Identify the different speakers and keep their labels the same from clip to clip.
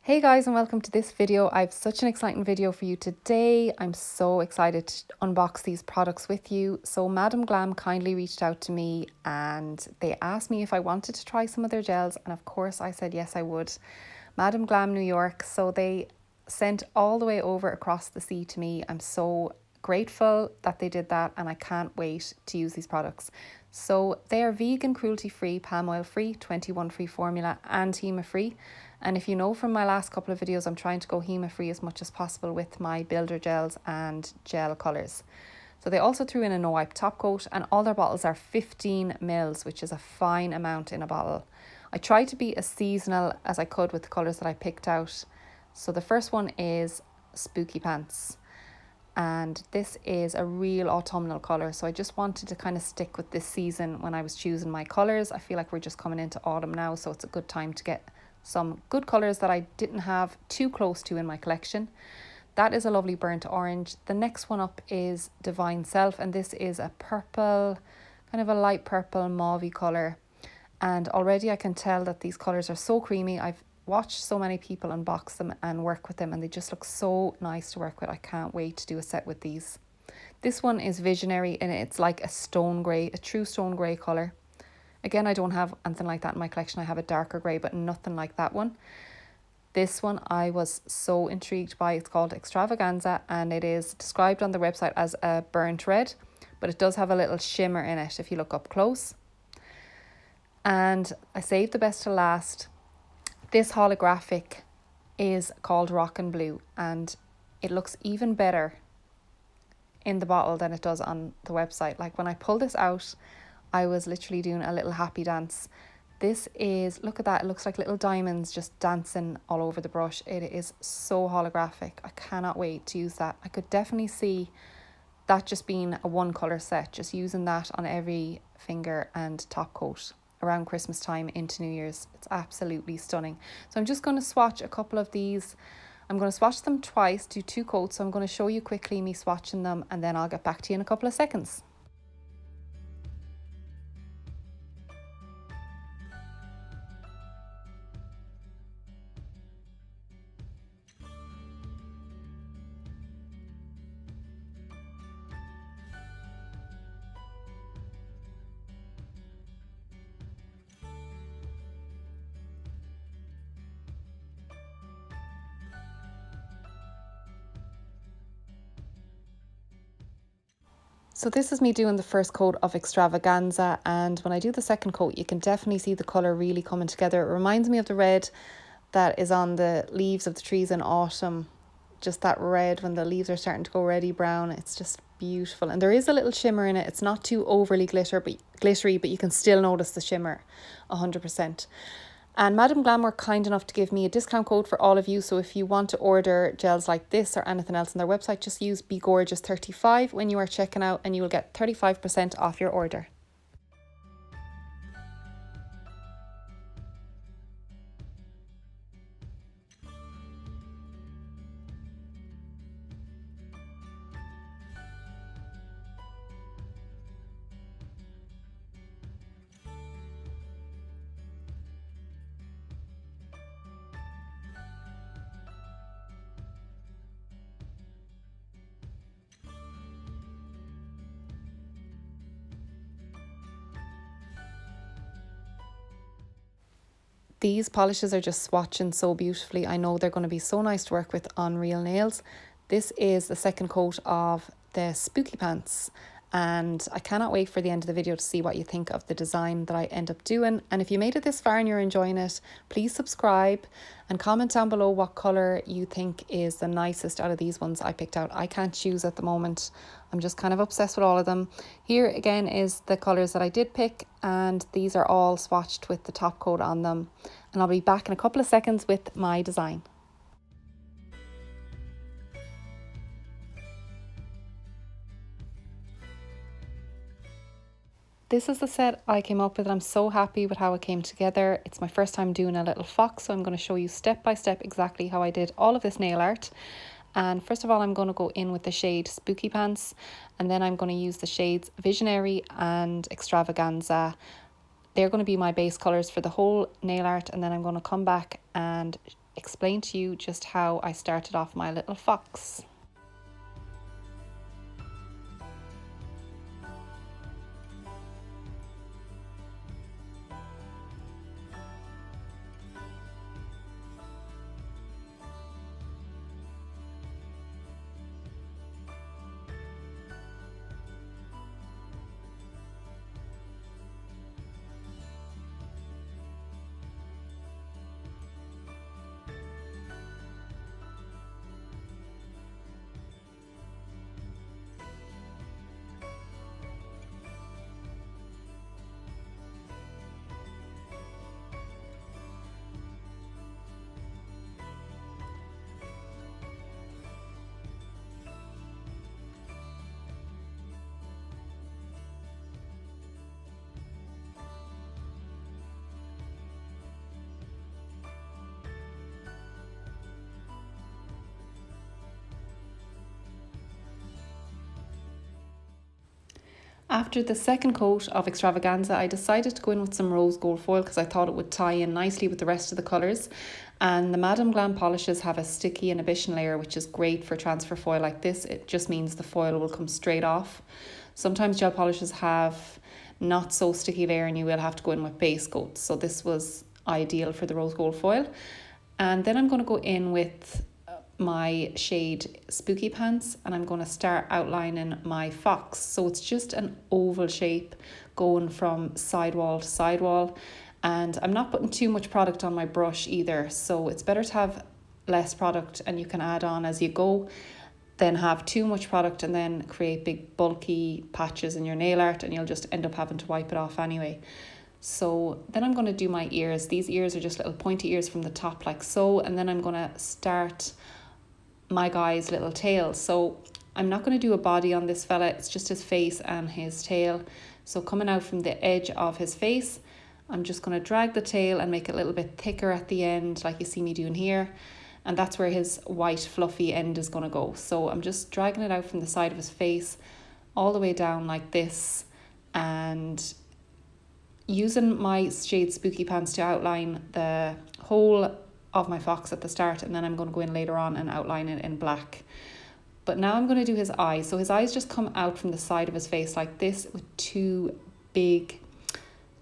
Speaker 1: Hey guys, and welcome to this video. I have such an exciting video for you today. I'm so excited to unbox these products with you. So Madam Glam kindly reached out to me and they asked me if I wanted to try some of their gels, and of course I said yes I would. Madam Glam New York, so they sent all the way over across the sea to me. I'm so grateful that they did that and I can't wait to use these products. So they are vegan, cruelty free, palm oil free, 21 free formula and HEMA free. And if you know from my last couple of videos, I'm trying to go HEMA free as much as possible with my builder gels and gel colours. So they also threw in a no wipe top coat, and all their bottles are 15 mils, which is a fine amount in a bottle. I tried to be as seasonal as I could with the colours that I picked out. So the first one is Spooky Pants, and this is a real autumnal colour, so I just wanted to kind of stick with this season when I was choosing my colours. I feel like we're just coming into autumn now, so it's a good time to get some good colours that I didn't have too close to in my collection. That is a lovely burnt orange. The next one up is Divine Self, and this is a purple, kind of a light purple mauvey colour. And already I can tell that these colours are so creamy. I've watched so many people unbox them and work with them, and they just look so nice to work with. I can't wait to do a set with these. This one is Visionary, and it's like a stone grey, a true stone grey colour. Again, I don't have anything like that in my collection. I have a darker grey, but nothing like that one. This one I was so intrigued by. It's called Extravaganza, and it is described on the website as a burnt red, but it does have a little shimmer in it if you look up close. And I saved the best to last. This holographic is called Rock and Blue, and it looks even better in the bottle than it does on the website. Like when I pull this out, I was literally doing a little happy dance. This is, look at that, it looks like little diamonds just dancing all over the brush. It is so holographic. I cannot wait to use that. I could definitely see that just being a one colour set, just using that on every finger and top coat around Christmas time into New Year's. It's absolutely stunning. So I'm just going to swatch a couple of these. I'm going to swatch them twice, do 2 coats. So I'm going to show you quickly me swatching them, and then I'll get back to you in a couple of seconds. So this is me doing the first coat of Extravaganza, and when I do the second coat you can definitely see the colour really coming together. It reminds me of the red that is on the leaves of the trees in autumn, just that red when the leaves are starting to go reddy brown. It's just beautiful, and there is a little shimmer in it. It's not too overly glittery, but you can still notice the shimmer 100%. And Madam Glam were kind enough to give me a discount code for all of you. So if you want to order gels like this or anything else on their website, just use Begorgeous35 when you are checking out, and you will get 35% off your order. These polishes are just swatching so beautifully. I know they're going to be so nice to work with on real nails. This is the second coat of the Spooky Pants, and I cannot wait for the end of the video to see what you think of the design that I end up doing. And if you made it this far and you're enjoying it, please subscribe and comment down below what colour you think is the nicest out of these ones I picked out. I can't choose at the moment. I'm just kind of obsessed with all of them. Here again is the colours that I did pick, and these are all swatched with the top coat on them. And I'll be back in a couple of seconds with my design. This is the set I came up with. I'm so happy with how it came together. It's my first time doing a little fox, so I'm going to show you step by step exactly how I did all of this nail art. And first of all, I'm going to go in with the shade Spooky Pants, and then I'm going to use the shades Visionary and Extravaganza. They're going to be my base colours for the whole nail art, and then I'm going to come back and explain to you just how I started off my little fox. After the second coat of Extravaganza, I decided to go in with some rose gold foil because I thought it would tie in nicely with the rest of the colours. And the Madame Glam polishes have a sticky inhibition layer, which is great for transfer foil like this. It just means the foil will come straight off. Sometimes gel polishes have not so sticky layer and you will have to go in with base coats. So this was ideal for the rose gold foil. And then I'm going to go in with my shade Spooky Pants, and I'm going to start outlining my fox. So it's just an oval shape going from sidewall to sidewall, and I'm not putting too much product on my brush either, so it's better to have less product and you can add on as you go than have too much product and then create big bulky patches in your nail art and you'll just end up having to wipe it off anyway. So then I'm going to do my ears. These ears are just little pointy ears from the top like so, and then I'm going to start my guy's little tail. So I'm not going to do a body on this fella, it's just his face and his tail. So coming out from the edge of his face, I'm just going to drag the tail and make it a little bit thicker at the end like you see me doing here, and that's where his white fluffy end is going to go. So I'm just dragging it out from the side of his face all the way down like this, and using my shade Spooky Pants to outline the whole of my fox at the start, and then I'm going to go in later on and outline it in black. But now I'm going to do his eyes. So his eyes just come out from the side of his face like this with two big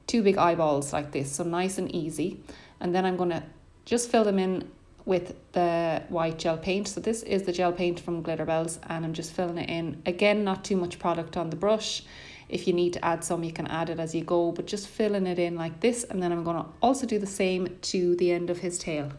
Speaker 1: eyeballs like this, so nice and easy. And then I'm going to just fill them in with the white gel paint. So this is the gel paint from Glitterbels, and I'm just filling it in. Again, not too much product on the brush. If you need to add some, you can add it as you go, but just filling it in like this. And then I'm going to also do the same to the end of his tail.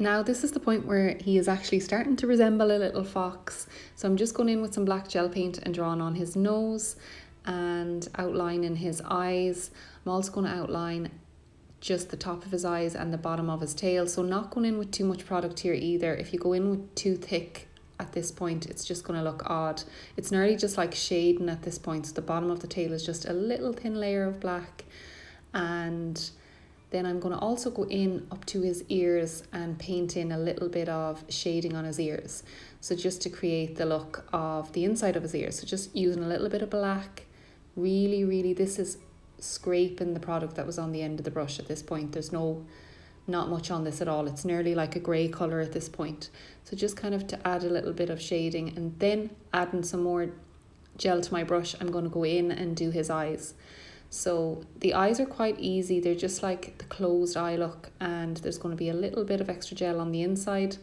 Speaker 1: Now this is the point where he is actually starting to resemble a little fox. So I'm just going in with some black gel paint and drawing on his nose and outlining his eyes. I'm also going to outline just the top of his eyes and the bottom of his tail. So not going in with too much product here either. If you go in with too thick at this point, it's just going to look odd. It's nearly just like shading at this point. So the bottom of the tail is just a little thin layer of black, and then I'm going to also go in up to his ears and paint in a little bit of shading on his ears. So just to create the look of the inside of his ears. So just using a little bit of black. Really, this is scraping the product that was on the end of the brush at this point. There's not much on this at all. It's nearly like a grey colour at this point. So just kind of to add a little bit of shading, and then adding some more gel to my brush, I'm going to go in and do his eyes. So the eyes are quite easy. They're just like the closed eye look, and there's going to be a little bit of extra gel on the inside,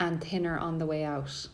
Speaker 1: and thinner on the way out.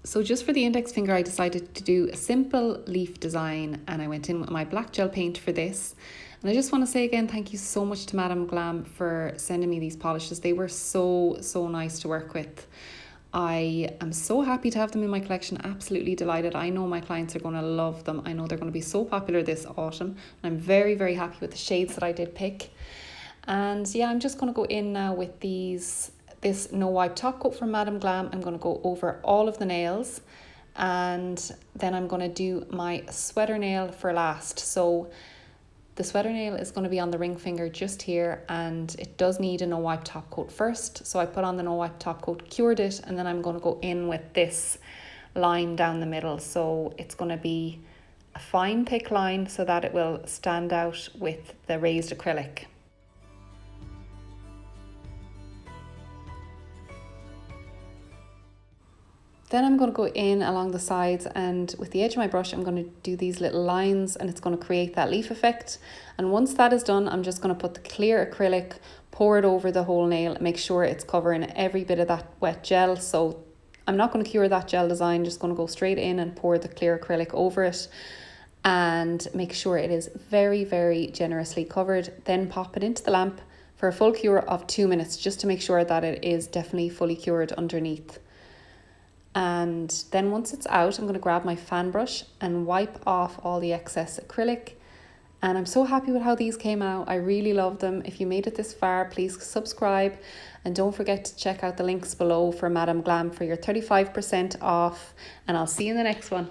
Speaker 1: So just for the index finger, I decided to do a simple leaf design, and I went in with my black gel paint for this. And I just want to say again, thank you so much to Madame Glam for sending me these polishes. They were so nice to work with. I am so happy to have them in my collection, absolutely delighted. I know my clients are going to love them. I know they're going to be so popular this autumn. And I'm very happy with the shades that I did pick. And yeah, I'm just going to go in now with this no wipe top coat from Madame Glam. I'm going to go over all of the nails, and then I'm going to do my sweater nail for last. So the sweater nail is going to be on the ring finger just here, and it does need a no wipe top coat first. So I put on the no wipe top coat, cured it, and then I'm going to go in with this line down the middle. So it's going to be a fine thick line so that it will stand out with the raised acrylic. Then I'm going to go in along the sides, and with the edge of my brush I'm going to do these little lines, and it's going to create that leaf effect. And once that is done, I'm just going to put the clear acrylic, pour it over the whole nail, make sure it's covering every bit of that wet gel. So I'm not going to cure that gel design, just going to go straight in and pour the clear acrylic over it and make sure it is very generously covered. Then pop it into the lamp for a full cure of 2 minutes, just to make sure that it is definitely fully cured underneath. And then once it's out, I'm going to grab my fan brush and wipe off all the excess acrylic. And I'm so happy with how these came out. I really love them. If you made it this far, please subscribe. And don't forget to check out the links below for Madame Glam for your 35% off. And I'll see you in the next one.